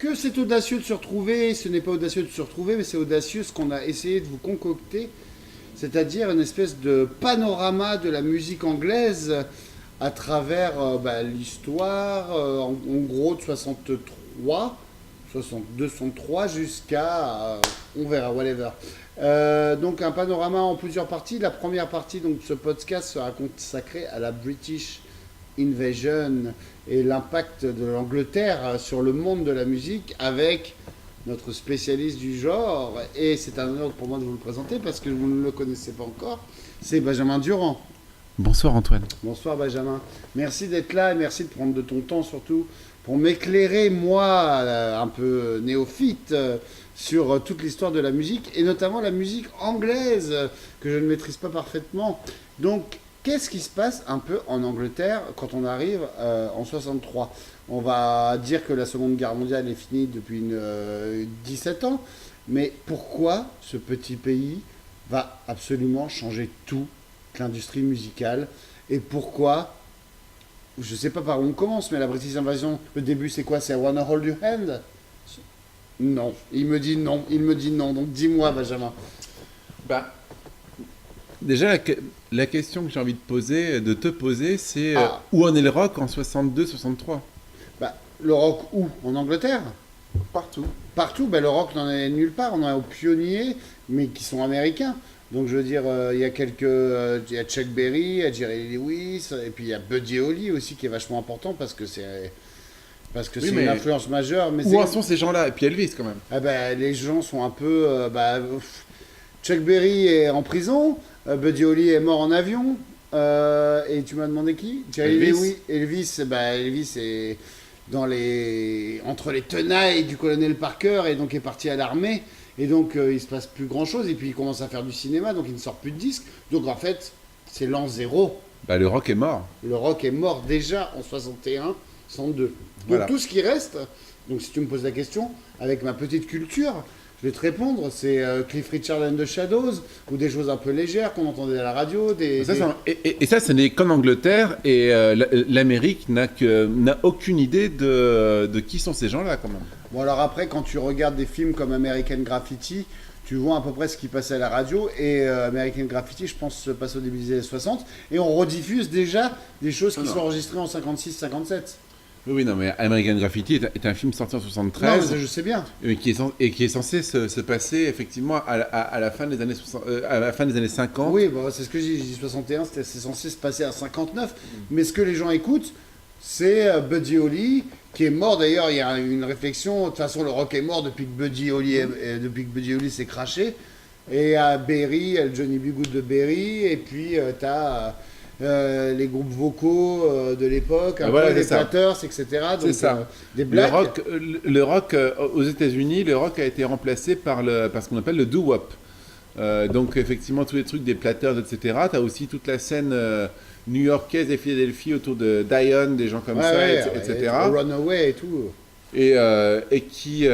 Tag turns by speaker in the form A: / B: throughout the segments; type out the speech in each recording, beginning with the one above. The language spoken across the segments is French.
A: que c'est audacieux de se retrouver. Ce n'est pas audacieux de se retrouver, mais c'est audacieux ce qu'on a essayé de vous concocter, c'est-à-dire une espèce de panorama de la musique anglaise à travers l'histoire, en gros de 63, 62, 63 jusqu'à, on verra, whatever. Donc un panorama en plusieurs parties. La première partie donc, de ce podcast sera consacrée à la British Invasion et l'impact de l'Angleterre sur le monde de la musique avec notre spécialiste du genre. Et c'est un honneur pour moi de vous le présenter parce que vous ne le connaissez pas encore. C'est Benjamin Durand.
B: Bonsoir Antoine.
A: Bonsoir Benjamin. Merci d'être là et merci de prendre de ton temps surtout pour m'éclairer, moi, un peu néophyte, sur toute l'histoire de la musique et notamment la musique anglaise que je ne maîtrise pas parfaitement. Donc, qu'est-ce qui se passe un peu en Angleterre quand on arrive en 63 ? On va dire que la Seconde Guerre mondiale est finie depuis 17 ans, mais pourquoi ce petit pays va absolument changer toute l'industrie musicale et pourquoi, je ne sais pas par où on commence, mais la British Invasion, le début c'est quoi ? C'est I Wanna Hold Your Hand ? Non, il me dit non, donc dis-moi Benjamin.
B: Déjà, la question que j'ai envie de te poser, c'est où en est le rock en 62-63 ?
A: Le rock où ? En Angleterre ?
B: Partout.
A: Partout, le rock n'en est nulle part, on en est aux pionniers, mais qui sont américains. Donc je veux dire, il y a il y a Chuck Berry, il y a Jerry Lee Lewis, et puis il y a Buddy Holly aussi qui est vachement important parce que c'est une influence majeure. Mais
B: où en sont ces gens-là ? Et puis Elvis quand même.
A: Les gens sont un peu... Chuck Berry est en prison, Buddy Holly est mort en avion, et tu m'as demandé qui ? Jerry Lee Lewis. Elvis est entre les tenailles du colonel Parker et donc est parti à l'armée. Et donc, il se passe plus grand-chose. Et puis, il commence à faire du cinéma, donc il ne sort plus de disques. Donc, en fait, c'est l'an zéro.
B: Le rock est mort.
A: Le rock est mort déjà en 61, 62. Donc,
B: voilà.
A: Tout ce qui reste, donc si tu me poses la question, avec ma petite culture, je vais te répondre, c'est Cliff Richard and the Shadows, ou des choses un peu légères qu'on entendait à la radio.
B: Et ça, ce n'est qu'en Angleterre, et l'Amérique n'a aucune idée de qui sont ces gens-là, quand même.
A: Bon, alors après, quand tu regardes des films comme American Graffiti, tu vois à peu près ce qui passait à la radio. Et American Graffiti, je pense, se passe au début des années 60. Et on rediffuse déjà des choses qui sont enregistrées en 56-57.
B: Oui, non, mais American Graffiti est un film sorti en 73.
A: Non, je sais bien.
B: Qui est censé se passer, effectivement, à la fin des années 50.
A: Oui, c'est ce que j'ai dit 61, c'est censé se passer à 59. Mais ce que les gens écoutent, c'est Buddy Holly, qui est mort. D'ailleurs, il y a une réflexion. De toute façon, le rock est mort depuis que Buddy Holly s'est craché. Et à Berry, le Johnny B. Good de Berry. Et puis, tu as les groupes vocaux de l'époque, les Platters, etc. Donc,
B: c'est ça.
A: Des blacks.
B: Le rock aux États-Unis, le rock a été remplacé par ce qu'on appelle le doo-wop. Donc, effectivement, tous les trucs des Platters, etc. Tu as aussi toute la scène new-yorkaise et Philadelphie autour de Dion, des gens comme etc.
A: Runaway et tout.
B: Et qui,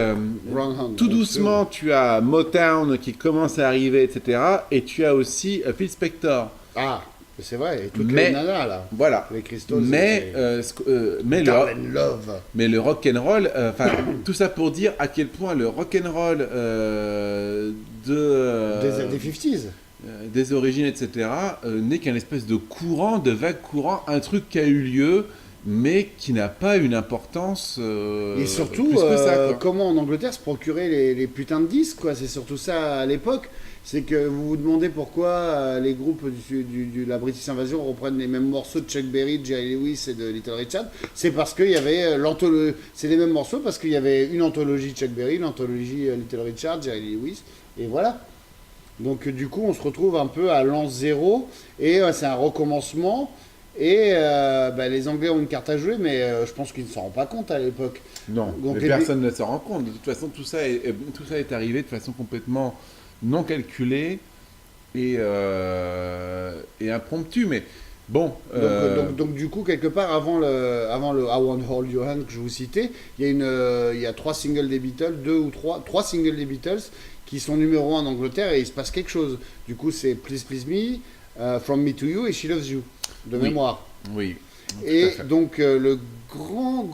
B: tout doucement, tu as Motown qui commence à arriver, etc. Et tu as aussi Phil Spector.
A: Ah, c'est vrai, et toutes les nanas, là.
B: Voilà.
A: Les cristaux.
B: Mais le rock'n'roll, tout ça pour dire à quel point le rock'n'roll
A: des 50s.
B: Des origines, etc., n'est qu'un espèce de courant, de vague courant, un truc qui a eu lieu, mais qui n'a pas une importance
A: et surtout,
B: plus que ça,
A: comment en Angleterre se procurer les putains de disques, quoi. C'est surtout ça à l'époque. C'est que vous vous demandez pourquoi les groupes de la British Invasion reprennent les mêmes morceaux de Chuck Berry, de Jerry Lewis et de Little Richard. C'est parce qu'il y avait c'est les mêmes morceaux parce qu'il y avait une anthologie Chuck Berry, une anthologie Little Richard, Jerry Lewis, et voilà. Donc du coup, on se retrouve un peu à l'an zéro, et c'est un recommencement, et les Anglais ont une carte à jouer, mais je pense qu'ils ne s'en rendent pas compte à l'époque.
B: Non, donc, mais personne ne s'en rend compte. De toute façon, tout ça est arrivé de façon complètement non calculée et impromptue, mais bon...
A: Donc du coup, quelque part, avant le I Won't Hold Your Hand que je vous citais, il y a trois singles des Beatles, trois singles des Beatles, qui sont numéro 1 en Angleterre, et il se passe quelque chose. Du coup, c'est Please Please Me, From Me to You et She Loves You, de mémoire.
B: Oui.
A: Et
B: fait.
A: donc le grand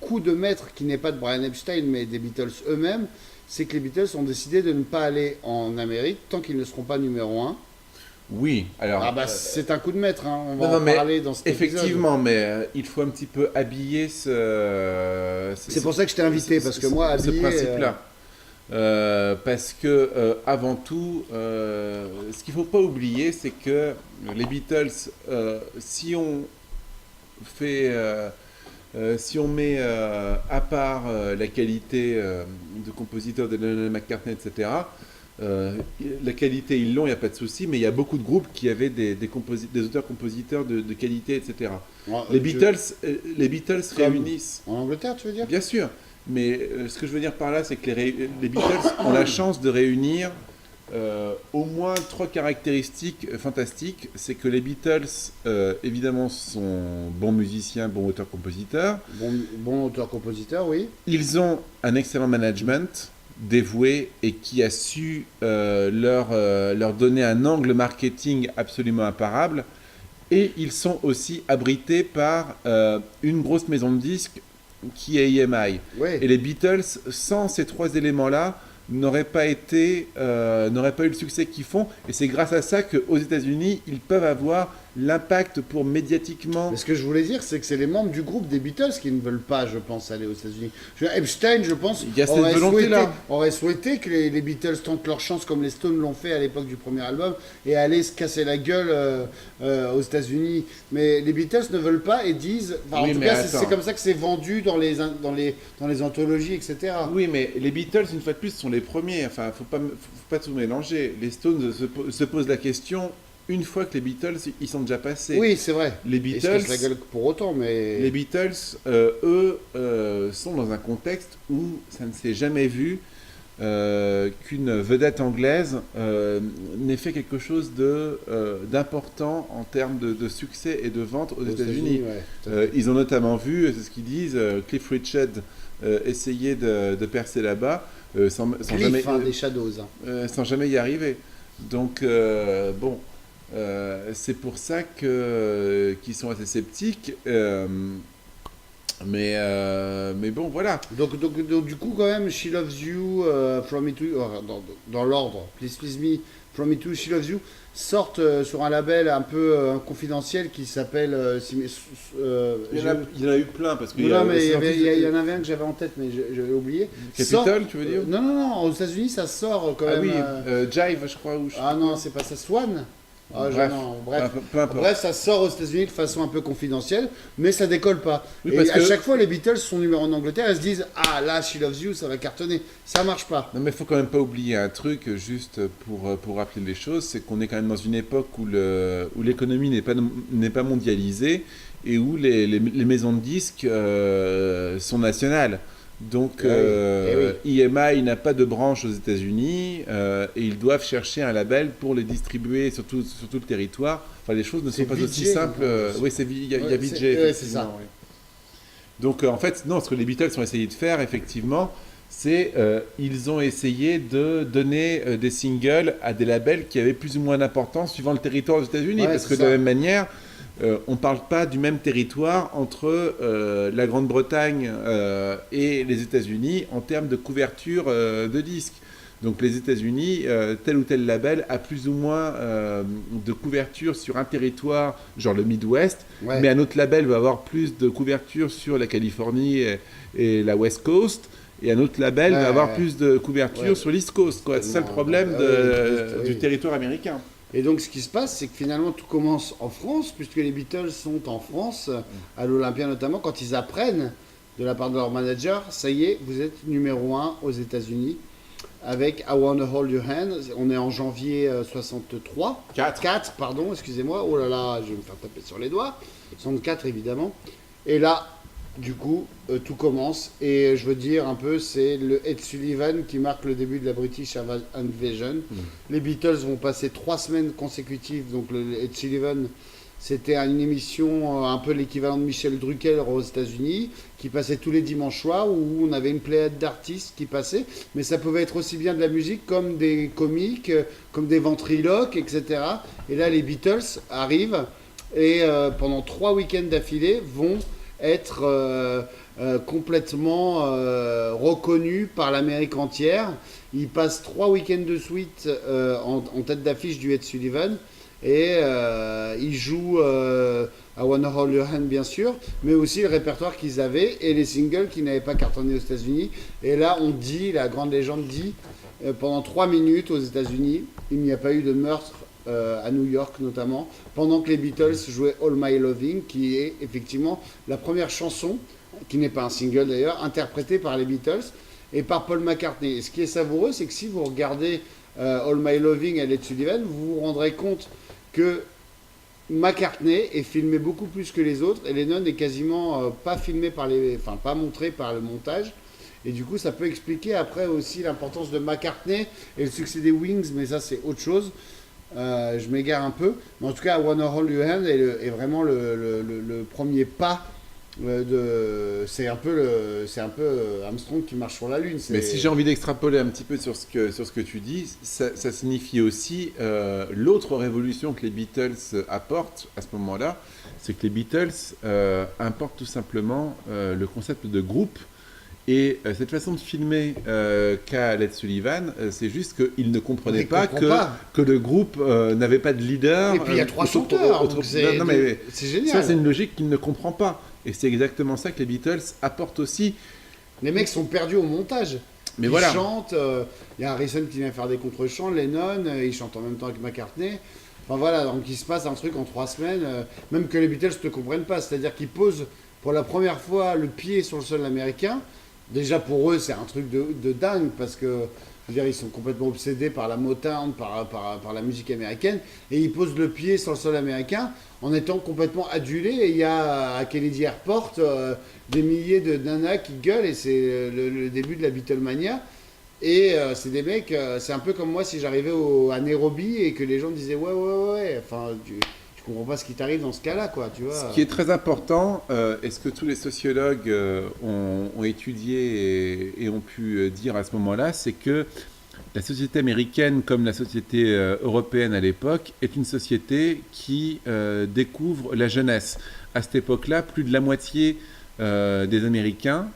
A: coup de maître qui n'est pas de Brian Epstein mais des Beatles eux-mêmes, c'est que les Beatles ont décidé de ne pas aller en Amérique tant qu'ils ne seront pas numéro un.
B: Oui, alors.
A: Ah bah c'est un coup de maître, hein. On va
B: Non, non,
A: en
B: mais
A: parler dans cet épisode.
B: effectivement, mais il faut un petit peu habiller
A: C'est pour ça que je t'ai invité, parce que moi,
B: ce
A: habillé,
B: principe-là. Parce que avant tout, ce qu'il ne faut pas oublier, c'est que les Beatles, si on fait, si on met à part la qualité de compositeur de Lennon McCartney, etc., la qualité, ils l'ont, il n'y a pas de souci, mais il y a beaucoup de groupes qui avaient des auteurs-compositeurs de qualité, etc. Les Beatles réunissent.
A: En Angleterre, tu veux dire?
B: Bien sûr, mais ce que je veux dire par là, c'est que les Beatles ont la chance de réunir au moins 3 caractéristiques fantastiques. C'est que les Beatles, évidemment, sont bons musiciens, bons auteurs-compositeurs.
A: Bon auteur-compositeur, oui.
B: Ils ont un excellent management dévoué et qui a su leur donner un angle marketing absolument imparable. Et ils sont aussi abrités par une grosse maison de disques qui est EMI.
A: Ouais.
B: Et les Beatles, sans ces 3 éléments-là, n'auraient pas eu le succès qu'ils font. Et c'est grâce à ça qu'aux États-Unis, ils peuvent avoir l'impact pour médiatiquement.
A: Mais ce que je voulais dire, c'est que c'est les membres du groupe des Beatles qui ne veulent pas, je pense, aller aux États-Unis. Epstein, je pense,
B: Il y a cette volonté-là.
A: aurait souhaité que les Beatles tentent leur chance comme les Stones l'ont fait à l'époque du premier album et aller se casser la gueule aux États-Unis. Mais les Beatles ne veulent pas et disent. Enfin,
B: Oui,
A: en tout
B: mais
A: cas,
B: attends.
A: c'est comme ça que c'est vendu dans les anthologies, etc.
B: Oui, mais les Beatles, une fois de plus, sont les premiers. Enfin, faut pas tout mélanger. Les Stones se posent la question une fois que les Beatles, ils sont déjà passés.
A: Oui, c'est vrai.
B: Les
A: Ils se
B: Beatles,
A: cassent la gueule pour autant, mais.
B: les Beatles, eux, sont dans un contexte où ça ne s'est jamais vu qu'une vedette anglaise n'ait fait quelque chose d'important en termes de succès et de vente aux États-Unis.
A: Ouais, tout à fait.
B: Ils ont notamment vu, c'est ce qu'ils disent, Cliff Richard essayer de percer là-bas sans
A: Cliff,
B: jamais,
A: des Shadows.
B: sans jamais y arriver. Donc, bon, c'est pour ça qu'ils sont assez sceptiques. Mais bon, voilà.
A: Donc, du coup, quand même, She Loves You, From Me To You, dans l'ordre, Please Please Me, From Me To You, She Loves You, sortent sur un label un peu confidentiel qui s'appelle.
B: Il y en a eu plein parce que
A: Non, mais il y en avait un que j'avais en tête, mais j'avais oublié.
B: Capitol, tu veux dire
A: Non, aux États-Unis, ça sort quand
B: Ah
A: même.
B: oui, Jive, je crois.
A: Ah non, c'est pas ça, Swan.
B: Bref,
A: Bref.
B: peu importe.
A: Bref, ça sort aux États-Unis de façon un peu confidentielle, mais ça décolle pas.
B: Oui,
A: et
B: parce
A: à
B: que-
A: chaque fois, les Beatles sont numéro 1 en Angleterre, elles se disent ah là, She Loves You, ça va cartonner. Ça marche pas.
B: Non, mais il faut quand même pas oublier un truc, juste pour rappeler les choses, c'est qu'on est quand même dans une époque où l'économie n'est pas mondialisée et où les maisons de disques sont nationales. Donc, EMI n'a pas de branche aux États-Unis et ils doivent chercher un label pour les distribuer sur tout le territoire. Enfin, les choses ne sont pas aussi
A: VJ,
B: simples. Oui, il y a
A: Ouais,
B: VJ,
A: c'est
B: effectivement,
A: ça.
B: oui. Donc, en fait, non, ce que les Beatles ont essayé de faire, effectivement, c'est ils ont essayé de donner des singles à des labels qui avaient plus ou moins d'importance suivant le territoire aux États-Unis.
A: Ouais,
B: Parce que
A: c'est
B: de la
A: ça.
B: même manière, on ne parle pas du même territoire entre la Grande-Bretagne et les États-Unis en termes de couverture de disques. Donc les États-Unis, tel ou tel label a plus ou moins de couverture sur un territoire, genre le Midwest,
A: Ouais.
B: mais un autre label va avoir plus de couverture sur la Californie et la West Coast, et un autre label va avoir plus de couverture
A: Ouais.
B: sur l'East Coast. C'est ça le problème du territoire américain.
A: Et donc, ce qui se passe, c'est que finalement, tout commence en France, puisque les Beatles sont en France, à l'Olympia notamment, quand ils apprennent de la part de leur manager, ça y est, vous êtes numéro 1 aux États-Unis, avec I Wanna Hold Your Hand. On est en janvier 63. 4, pardon, excusez-moi. Oh là là, je vais me faire taper sur les doigts. 64, évidemment. Et là, du coup, tout commence. Et je veux dire un peu, c'est le Ed Sullivan qui marque le début de la British Invasion. Les Beatles vont passer 3 semaines consécutives. Donc, le Ed Sullivan, c'était une émission un peu l'équivalent de Michel Drucker aux États-Unis, qui passait tous les dimanches soirs, où on avait une pléiade d'artistes qui passaient. Mais ça pouvait être aussi bien de la musique, comme des comiques, comme des ventriloques, etc. Et là, les Beatles arrivent et pendant 3 week-ends d'affilée vont être complètement reconnus par l'Amérique entière. Ils passent 3 week-ends de suite en tête d'affiche du Ed Sullivan et ils jouent à Wanna Hold Your Hand bien sûr, mais aussi le répertoire qu'ils avaient et les singles qui n'avaient pas cartonné aux États-Unis. Et là, on dit, la grande légende dit, pendant 3 minutes aux États-Unis, il n'y a pas eu de meurtre à New York notamment, pendant que les Beatles jouaient All My Loving, qui est effectivement la première chanson, qui n'est pas un single d'ailleurs, interprétée par les Beatles et par Paul McCartney. Et ce qui est savoureux, c'est que si vous regardez All My Loving à Ed Sullivan, vous vous rendrez compte que McCartney est filmé beaucoup plus que les autres et Lennon est quasiment pas filmé pas montré par le montage. Et du coup, ça peut expliquer après aussi l'importance de McCartney et le succès des Wings, mais ça c'est autre chose. Je m'égare un peu, mais en tout cas, Wanna Hold Your Hand est vraiment le premier pas c'est un peu Armstrong qui marche sur la Lune.
B: Mais si j'ai envie d'extrapoler un petit peu sur ce que tu dis, ça signifie aussi l'autre révolution que les Beatles apportent à ce moment-là, c'est que les Beatles importent tout simplement le concept de groupe. Et cette façon de filmer qu'a Ed Sullivan, c'est juste qu'il ne comprenait pas que le groupe n'avait pas de leader.
A: Et puis il y a 3 chanteurs, c'est génial.
B: Ça, c'est une logique qu'il ne comprend pas. Et c'est exactement ça que les Beatles apportent aussi.
A: Les mecs sont perdus au montage.
B: Mais
A: ils
B: voilà.
A: chantent, il y a Harrison qui vient faire des contre-chants, Lennon, il chante en même temps avec McCartney. Enfin voilà, donc il se passe un truc en 3 semaines, même que les Beatles ne comprennent pas. C'est-à-dire qu'ils posent pour la première fois le pied sur le sol américain. Déjà pour eux, c'est un truc de dingue parce que je veux dire, ils sont complètement obsédés par la Motown, par la musique américaine, et ils posent le pied sur le sol américain en étant complètement adulés. Et il y a à Kennedy Airport des milliers de nanas qui gueulent, et c'est le début de la Beatlemania. Et c'est des mecs, c'est un peu comme moi si j'arrivais à Nairobi et que les gens me disaient ouais, enfin tu comprends pas ce qui t'arrive dans ce cas-là, quoi, tu vois.
B: Ce qui est très important, et ce que tous les sociologues ont étudié et ont pu dire à ce moment-là, c'est que la société américaine, comme la société européenne à l'époque, est une société qui découvre la jeunesse. À cette époque-là, plus de la moitié des Américains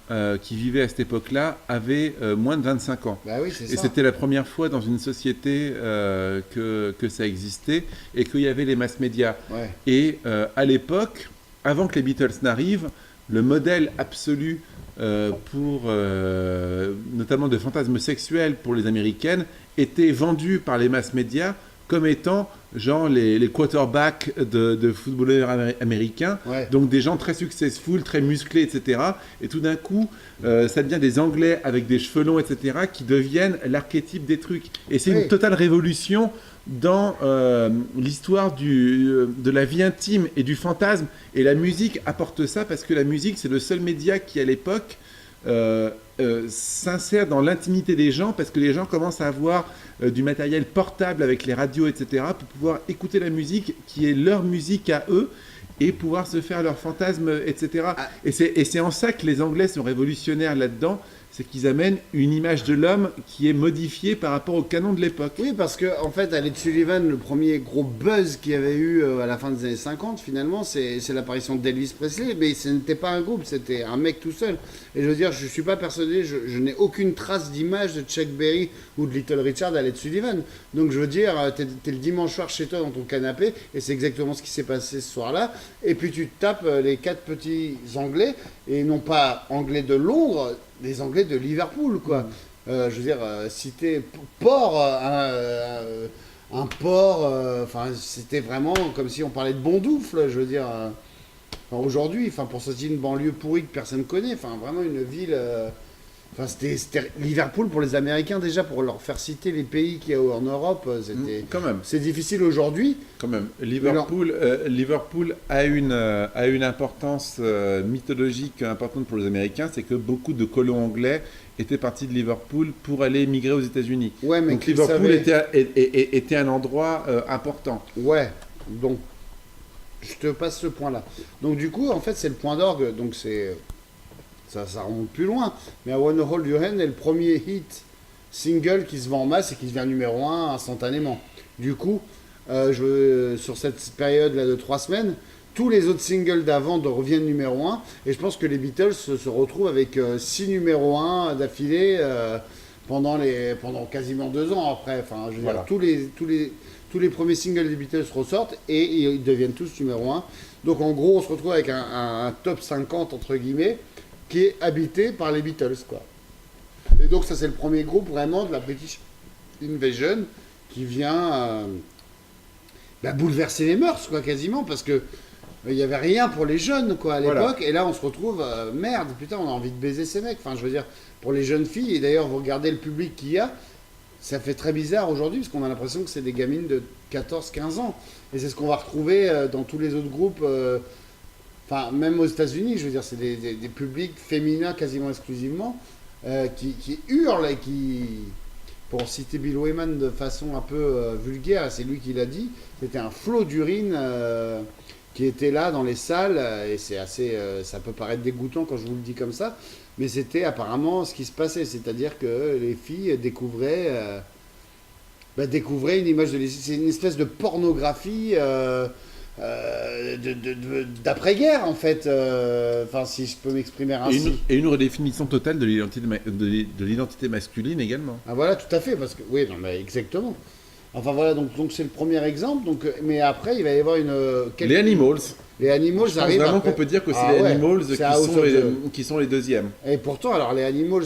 B: qui vivaient à cette époque-là avaient moins de 25 ans.
A: Bah oui, c'est ça.
B: Et c'était la première fois dans une société que ça existait et qu'il y avait les mass médias.
A: Ouais.
B: Et à l'époque, avant que les Beatles n'arrivent, le modèle absolu pour notamment de fantasmes sexuels pour les Américaines était vendu par les mass médias comme étant genre les quarterbacks de footballeurs américains,
A: ouais.
B: Donc des gens très successful, très musclés, etc. Et tout d'un coup, ça devient des Anglais avec des cheveux longs, etc., qui deviennent l'archétype des trucs. Et c'est une totale révolution dans l'histoire de la vie intime et du fantasme. Et la musique apporte ça parce que la musique, c'est le seul média qui, à l'époque, s'insère dans l'intimité des gens parce que les gens commencent à avoir du matériel portable avec les radios, etc., pour pouvoir écouter la musique qui est leur musique à eux et pouvoir se faire leurs fantasmes, etc. Et c'est en ça que les Anglais sont révolutionnaires là-dedans, c'est qu'ils amènent une image de l'homme qui est modifiée par rapport au canon de l'époque.
A: Oui, parce que en fait, à Ed Sullivan, le premier gros buzz qu'il y avait eu à la fin des années 50, finalement, c'est l'apparition d'Elvis Presley. Mais ce n'était pas un groupe, c'était un mec tout seul. Et je veux dire, je ne suis pas persuadé, je n'ai aucune trace d'image de Chuck Berry ou de Little Richard à Ed Sullivan. Donc je veux dire, t'es le dimanche soir chez toi dans ton canapé, et c'est exactement ce qui s'est passé ce soir-là. Et puis tu te tapes les 4 petits Anglais, et non pas Anglais de Londres, des Anglais de Liverpool, quoi. Je veux dire, citer port, un port, enfin, c'était vraiment comme si on parlait de Bondoufle, je veux dire. Aujourd'hui, pour sortir une banlieue pourrie que personne ne connaît, vraiment une ville. C'était Liverpool pour les Américains déjà, pour leur faire citer les pays qu'il y a en Europe.
B: Quand même.
A: C'est difficile aujourd'hui.
B: Quand même. Liverpool a une importance mythologique importante pour les Américains, c'est que beaucoup de colons anglais étaient partis de Liverpool pour aller migrer aux États-Unis.
A: Ouais, mais
B: donc Liverpool était un endroit important.
A: Ouais, donc je te passe ce point-là. Donc du coup, en fait, c'est le point d'orgue, donc c'est... Ça remonte plus loin. Mais I Wanna Hold Your Hand est le premier hit single qui se vend en masse et qui devient numéro 1 instantanément. Du coup, sur cette période-là de 3 semaines, tous les autres singles d'avant reviennent numéro 1. Et je pense que les Beatles se retrouvent avec 6 numéro 1 d'affilée pendant quasiment 2 ans après. Enfin, je veux dire, tous les premiers singles des Beatles ressortent et ils deviennent tous numéro 1. Donc en gros, on se retrouve avec un top 50, entre guillemets, qui est habité par les Beatles, quoi. Et donc ça, c'est le premier groupe vraiment de la British Invasion qui vient bouleverser les mœurs, quoi, quasiment, parce que il n'y avait rien pour les jeunes, quoi, à l'époque. Et là, on se retrouve, merde, putain, on a envie de baiser ces mecs. Enfin, je veux dire, pour les jeunes filles, et d'ailleurs, vous regardez le public qu'il y a, ça fait très bizarre aujourd'hui, parce qu'on a l'impression que c'est des gamines de 14-15 ans. Et c'est ce qu'on va retrouver dans tous les autres groupes, enfin, même aux États-Unis, je veux dire, c'est des publics féminins quasiment exclusivement, qui hurlent et qui, pour citer Bill Wyman de façon un peu vulgaire, c'est lui qui l'a dit, c'était un flot d'urine qui était là dans les salles, et c'est assez, ça peut paraître dégoûtant quand je vous le dis comme ça, mais c'était apparemment ce qui se passait, c'est-à-dire que les filles découvraient une image c'est une espèce de pornographie d'après-guerre en fait, enfin si je peux m'exprimer ainsi.
B: Et une redéfinition totale de l'identité masculine également.
A: Ah voilà, tout à fait, parce que oui, non, mais exactement. Enfin voilà, donc c'est le premier exemple. Donc, mais après, il va y avoir
B: les Animals.
A: Les Animals
B: je pense vraiment qu'on peut dire que c'est les Animals qui sont les deuxièmes.
A: Et pourtant, alors les Animals,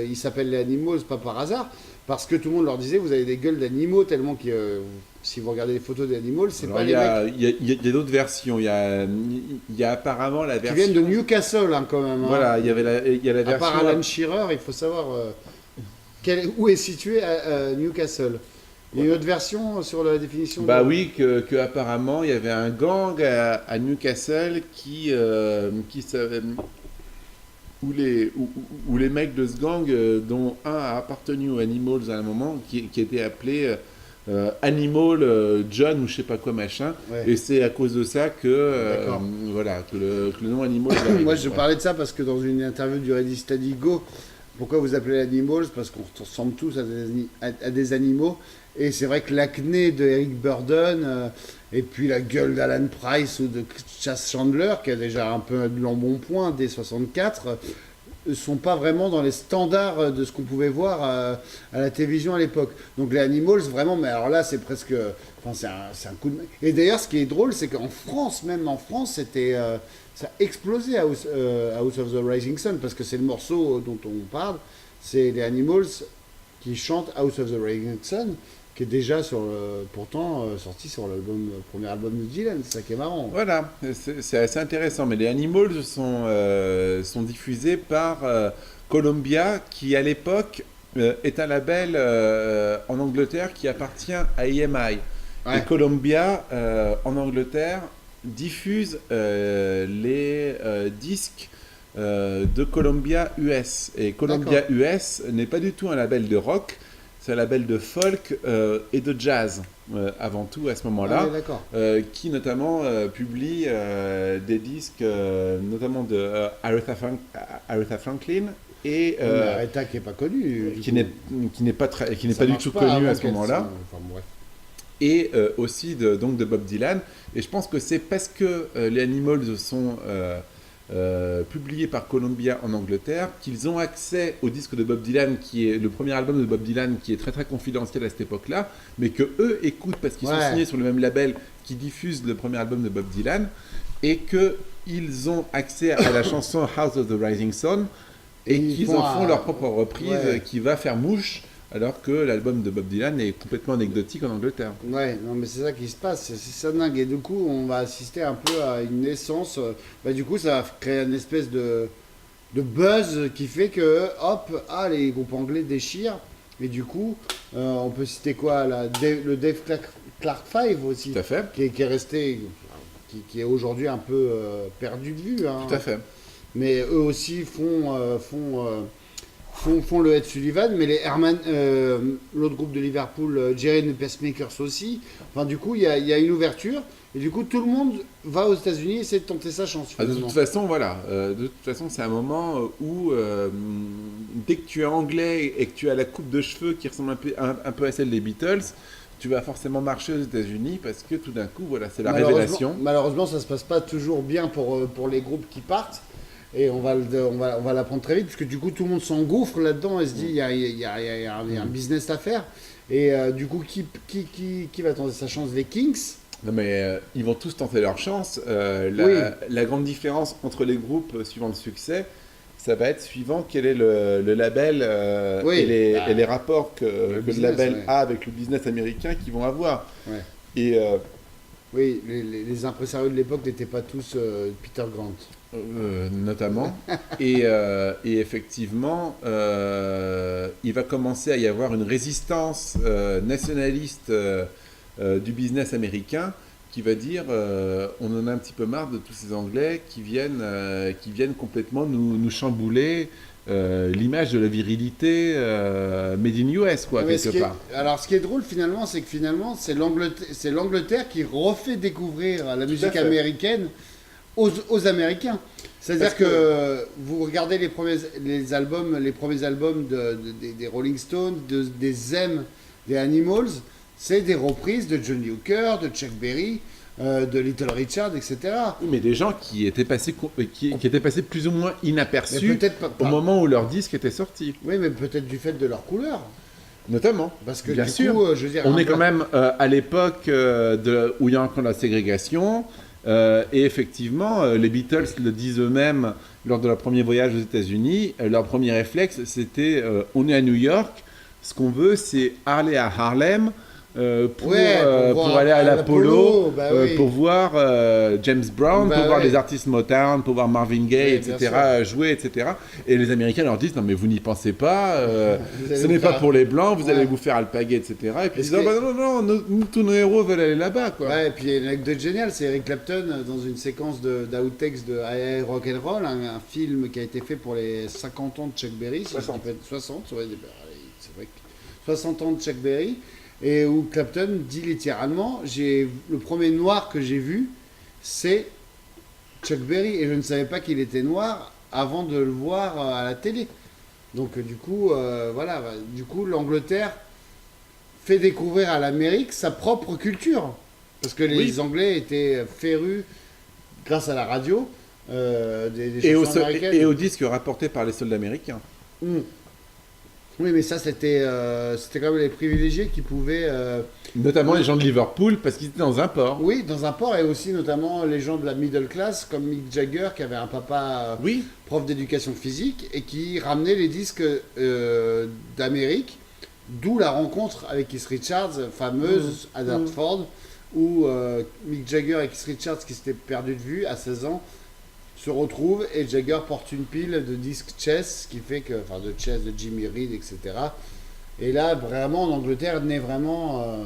A: ils s'appellent les Animals pas par hasard, parce que tout le monde leur disait, vous avez des gueules d'animaux, tellement que si vous regardez les photos des Animals, c'est pas les mecs.
B: Il y a d'autres versions. Il y a apparemment la version...
A: Qui viennent de Newcastle, hein, quand même. Hein.
B: Voilà, il y a la version...
A: À part Alan Shearer, il faut savoir où est situé Newcastle. Il y a une autre version sur la définition
B: oui, que apparemment il y avait un gang à Newcastle où les mecs de ce gang, dont un a appartenu aux Animals à un moment, qui était appelé Animal John ou je sais pas quoi machin, et c'est à cause de ça que le nom Animal
A: Moi je parlais de ça parce que dans une interview du Ready Steady Go, pourquoi vous appelez Animals? Parce qu'on ressemble tous à des animaux. Et c'est vrai que l'acné de Eric Burdon, et puis la gueule d'Alan Price ou de Chas Chandler, qui a déjà un peu de l'embonpoint dès 64, sont pas vraiment dans les standards de ce qu'on pouvait voir à la télévision à l'époque. Donc les Animals, vraiment, mais alors là, c'est presque... Enfin, c'est un coup de... Et d'ailleurs, ce qui est drôle, c'est qu'en France, même en France, c'était... ça a explosé House of the Rising Sun, parce que c'est le morceau dont on parle, c'est les Animals qui chantent House of the Rising Sun, qui est déjà pourtant sorti sur le premier album de Dylan. C'est ça qui est marrant.
B: Voilà, c'est assez intéressant. Mais les Animals sont diffusés par Columbia, qui à l'époque est un label en Angleterre qui appartient à EMI. Ouais. Et Columbia, en Angleterre, diffuse les disques de Columbia US. Et Columbia US n'est pas du tout un label de rock, c'est un label de folk et de jazz, avant tout à ce moment-là, qui notamment publie des disques, notamment de Aretha Franklin, et
A: Aretha qui n'est pas connue,
B: qui n'est pas du tout connue à ce moment-là.
A: Enfin, bref.
B: Et aussi de Bob Dylan. Et je pense que c'est parce que les Animals sont publiés par Columbia en Angleterre qu'ils ont accès au disque de Bob Dylan, qui est le premier album de Bob Dylan, qui est très très confidentiel à cette époque-là, mais que eux écoutent parce qu'ils sont signés sur le même label qui diffuse le premier album de Bob Dylan, et qu'ils ont accès à la chanson House of the Rising Sun, et qu'ils en font leur propre reprise qui va faire mouche, alors que l'album de Bob Dylan est complètement anecdotique en Angleterre.
A: Ouais, non mais c'est ça qui se passe, c'est ça dingue. Et du coup, on va assister un peu à une naissance. Du coup, ça va créer une espèce de buzz qui fait que, hop, les groupes anglais déchirent. Et du coup, on peut citer quoi le Dave Clark 5 aussi.
B: Tout à fait.
A: Qui est resté, qui est aujourd'hui un peu perdu de vue. Hein.
B: Tout à fait.
A: Mais eux aussi font le Ed Sullivan, mais les Herman, l'autre groupe de Liverpool, Jerry and the Pacemakers aussi. Enfin, du coup, il y a une ouverture, et du coup, tout le monde va aux États-Unis essayer de tenter sa chance.
B: De toute façon, voilà. De toute façon, c'est un moment où, dès que tu es anglais et que tu as la coupe de cheveux qui ressemble un peu à celle des Beatles, tu vas forcément marcher aux États-Unis parce que tout d'un coup, voilà, c'est la révélation.
A: Malheureusement, ça se passe pas toujours bien pour les groupes qui partent. Et on va l'apprendre très vite, parce que du coup, tout le monde s'engouffre là-dedans et se dit, il y a un business à faire. Et du coup, qui va tenter sa chance? Les Kings?
B: Non, mais ils vont tous tenter leur chance. La grande différence entre les groupes suivant le succès, ça va être suivant quel est le label et les rapports que le label a avec le business américain qu'ils vont avoir.
A: Ouais.
B: Et,
A: oui, les impresarios de l'époque n'étaient pas tous Peter Grant.
B: Notamment. et effectivement, il va commencer à y avoir une résistance nationaliste du business américain qui va dire on en a un petit peu marre de tous ces Anglais qui viennent complètement nous chambouler l'image de la virilité made in US, quoi, quelque part.
A: Alors, ce qui est drôle, finalement, c'est que c'est l'Angleterre qui refait découvrir la musique américaine aux Américains. C'est-à-dire que vous regardez les premiers albums des Rolling Stones, des M, des Animals, c'est des reprises de Johnny Hooker, de Chuck Berry, de Little Richard, etc.
B: Oui, mais des gens qui étaient passés plus ou moins inaperçus au moment où leur disque était sorti.
A: Oui, mais peut-être du fait de leur couleur.
B: Notamment.
A: Parce que
B: bien
A: du
B: sûr,
A: coup, je veux dire,
B: on est quand même à l'époque où il y a encore la ségrégation. Et effectivement, les Beatles le disent eux-mêmes lors de leur premier voyage aux États-Unis. Leur premier réflexe, c'était on est à New York, ce qu'on veut, c'est aller à Harlem pour aller à l'Apollo, pour voir James Brown, pour voir les artistes Motown, pour voir Marvin Gaye, etc., jouer, etc. Et les Américains leur disent non, mais vous n'y pensez pas, ce n'est pas pour les Blancs, vous allez vous faire alpaguer, etc. Et puis ils disent non, tous nos héros veulent aller là-bas, quoi.
A: Ouais, et puis une anecdote géniale, c'est Eric Clapton dans une séquence d'outtakes de I Rock and Roll, un film qui a été fait pour les 50 ans de Chuck Berry, 60, ouais, c'est vrai que 60 ans de Chuck Berry. Et où Clapton dit littéralement, le premier noir que j'ai vu, c'est Chuck Berry. Et je ne savais pas qu'il était noir avant de le voir à la télé. Donc du coup, du coup, l'Angleterre fait découvrir à l'Amérique sa propre culture. Parce que les Anglais étaient férus, grâce à la radio, des chansons américaines.
B: Et aux disques rapportés par les soldats américains.
A: Oui, mais ça, c'était quand même les privilégiés qui pouvaient...
B: notamment les gens de Liverpool, parce qu'ils étaient dans un port.
A: Oui, dans un port, et aussi notamment les gens de la middle class, comme Mick Jagger, qui avait un papa prof d'éducation physique, et qui ramenait les disques d'Amérique, d'où la rencontre avec Keith Richards, fameuse à Dartford, où Mick Jagger et Keith Richards, qui s'étaient perdus de vue à 16 ans, se retrouvent et Jagger porte une pile de disques Chess, qui fait que, enfin de Chess, de Jimmy Reed, etc. Et là, vraiment, en Angleterre, naît vraiment,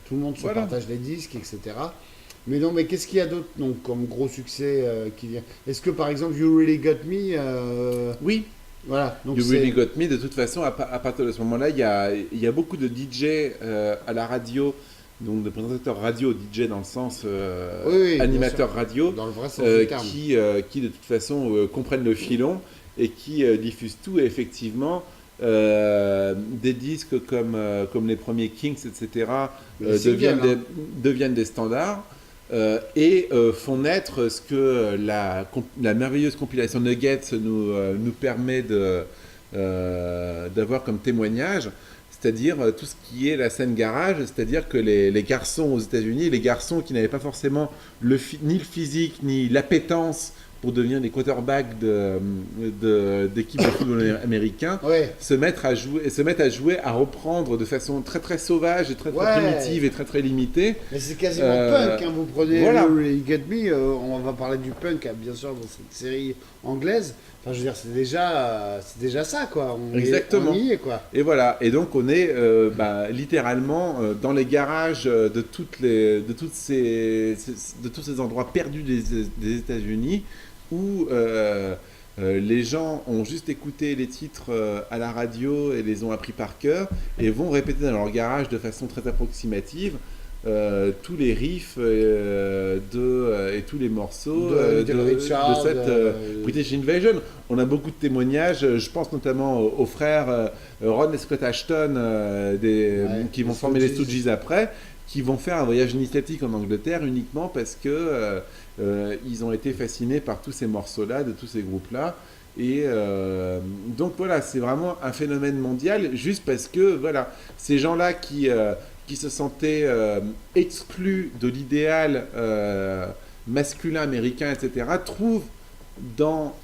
A: tout le monde se partage les disques, etc. Mais non, mais qu'est-ce qu'il y a d'autre comme gros succès qui vient? Est-ce que par exemple, You Really Got Me
B: Oui.
A: Voilà. Donc
B: You Really Got Me, de toute façon, à partir de ce moment-là, il y a beaucoup de DJ à la radio. Donc de présentateurs radio, DJ dans le sens animateur radio,
A: dans le vrai sens du terme.
B: Qui de toute façon comprennent le filon et qui diffusent tout. Et effectivement, des disques comme les premiers Kings, etc., deviennent des standards et font naître ce que la merveilleuse compilation Nuggets nous permet d'avoir comme témoignage. C'est-à-dire tout ce qui est la scène garage, c'est-à-dire que les garçons aux États-Unis, les garçons qui n'avaient pas forcément ni le physique, ni l'appétence pour devenir des quarterbacks d'équipes de football américain, se mettent à jouer, à reprendre de façon très très sauvage et très très primitive et très très limitée. Mais
A: c'est quasiment punk, hein, vous prenez You Get Me, on va parler du punk, bien sûr, dans cette série anglaise. Enfin, je veux dire, c'est déjà ça, quoi.
B: Exactement.
A: On y est, quoi.
B: Et voilà. Et donc, on est littéralement dans les garages de tous ces endroits perdus des États-Unis où les gens ont juste écouté les titres à la radio et les ont appris par cœur et vont répéter dans leur garage de façon très approximative tous les riffs et tous les morceaux
A: de Richard,
B: de cette British Invasion. On a beaucoup de témoignages, je pense notamment aux frères Ron et Scott Ashton qui vont former les Stooges après, qui vont faire un voyage initiatique en Angleterre uniquement parce que ils ont été fascinés par tous ces morceaux-là, de tous ces groupes-là. Et donc voilà, c'est vraiment un phénomène mondial, juste parce que voilà, ces gens-là qui se sentaient exclus de l'idéal masculin américain, etc., trouvent dans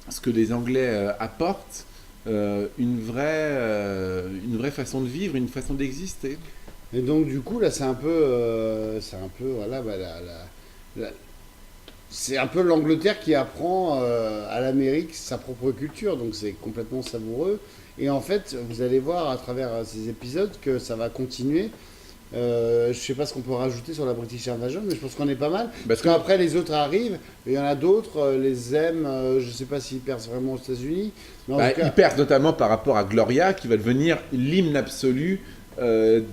B: ce que les Anglais apportent une vraie façon de vivre, une façon d'exister.
A: Et donc du coup là c'est un peu voilà c'est un peu l'Angleterre qui apprend à l'Amérique sa propre culture, donc c'est complètement savoureux. Et en fait, vous allez voir à travers ces épisodes que ça va continuer. Je sais pas ce qu'on peut rajouter sur la British Invasion, mais je pense qu'on est pas mal. Parce qu'après les autres arrivent, et il y en a d'autres, les M, je sais pas s'ils percent vraiment aux États-Unis. Mais en tout cas,
B: ils percent notamment par rapport à Gloria, qui va devenir l'hymne absolu du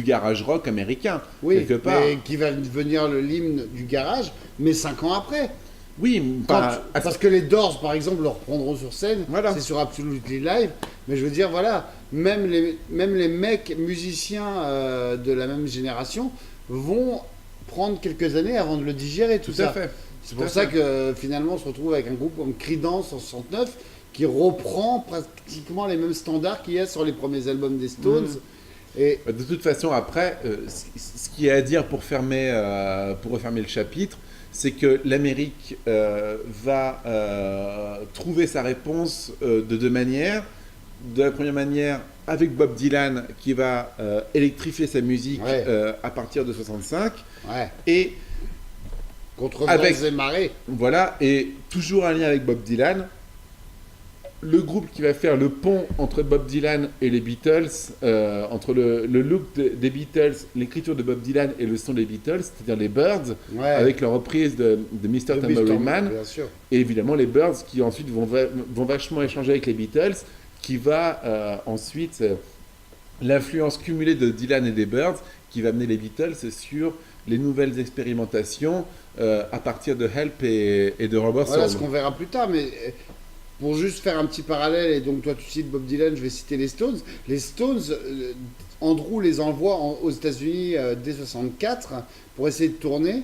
B: garage rock américain,
A: oui,
B: quelque part.
A: Mais qui va devenir l'hymne du garage, mais 5 ans après.
B: Oui,
A: parce que les Doors, par exemple, le reprendront sur scène,
B: voilà.
A: C'est sur Absolutely Live, mais je veux dire, voilà, même les mecs musiciens de la même génération vont prendre quelques années avant de le digérer, tout ça.
B: À fait.
A: C'est pour ça que finalement on se retrouve avec un groupe comme Creedence en 69 qui reprend pratiquement les mêmes standards qu'il y a sur les premiers albums des Stones. Et
B: de toute façon, après, ce qu'il y a à dire pour refermer le chapitre, c'est que l'Amérique va trouver sa réponse de deux manières. De la première manière, avec Bob Dylan, qui va électrifier sa musique à partir de 65.
A: Ouais.
B: Et
A: contre vents et marées.
B: Voilà, et toujours un lien avec Bob Dylan. Le groupe qui va faire le pont entre Bob Dylan et les Beatles, entre le look des Beatles, l'écriture de Bob Dylan et le son des Beatles, c'est-à-dire les Byrds, avec leur reprise de Mr. Tambourine Man, et évidemment les Byrds qui ensuite vont vachement échanger avec les Beatles, qui va ensuite l'influence cumulée de Dylan et des Byrds, qui va amener les Beatles sur les nouvelles expérimentations à partir de Help et de Rubber Soul.
A: Voilà ce qu'on verra plus tard, mais pour juste faire un petit parallèle, et donc toi tu cites Bob Dylan, je vais citer les Stones. Les Stones, Andrew les envoie aux États-Unis dès 64 pour essayer de tourner,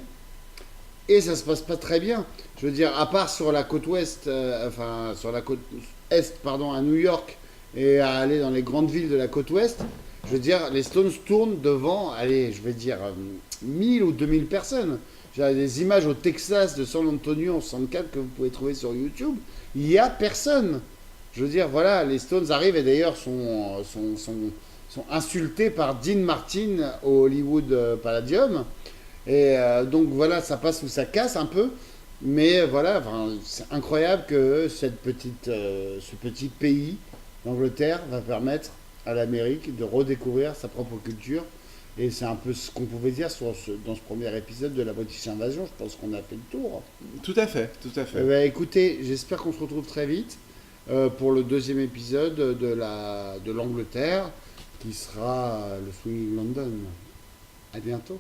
A: et ça se passe pas très bien. Je veux dire, à part sur la côte ouest, sur la côte est, pardon, à New York, et à aller dans les grandes villes de la côte ouest, je veux dire, les Stones tournent devant, allez, je vais dire 1000 ou 2000 personnes. J'ai des images au Texas de San Antonio en 64 que vous pouvez trouver sur YouTube. Il n'y a personne. Je veux dire, voilà, les Stones arrivent et d'ailleurs sont insultés par Dean Martin au Hollywood Palladium. Et donc voilà, ça passe ou ça casse un peu. Mais voilà, c'est incroyable que ce petit pays, l'Angleterre, va permettre à l'Amérique de redécouvrir sa propre culture. Et c'est un peu ce qu'on pouvait dire dans ce premier épisode de la British Invasion. Je pense qu'on a fait le tour.
B: Tout à fait, tout à fait.
A: Eh bien, écoutez, j'espère qu'on se retrouve très vite pour le deuxième épisode de l'Angleterre, qui sera le Swinging London. À bientôt.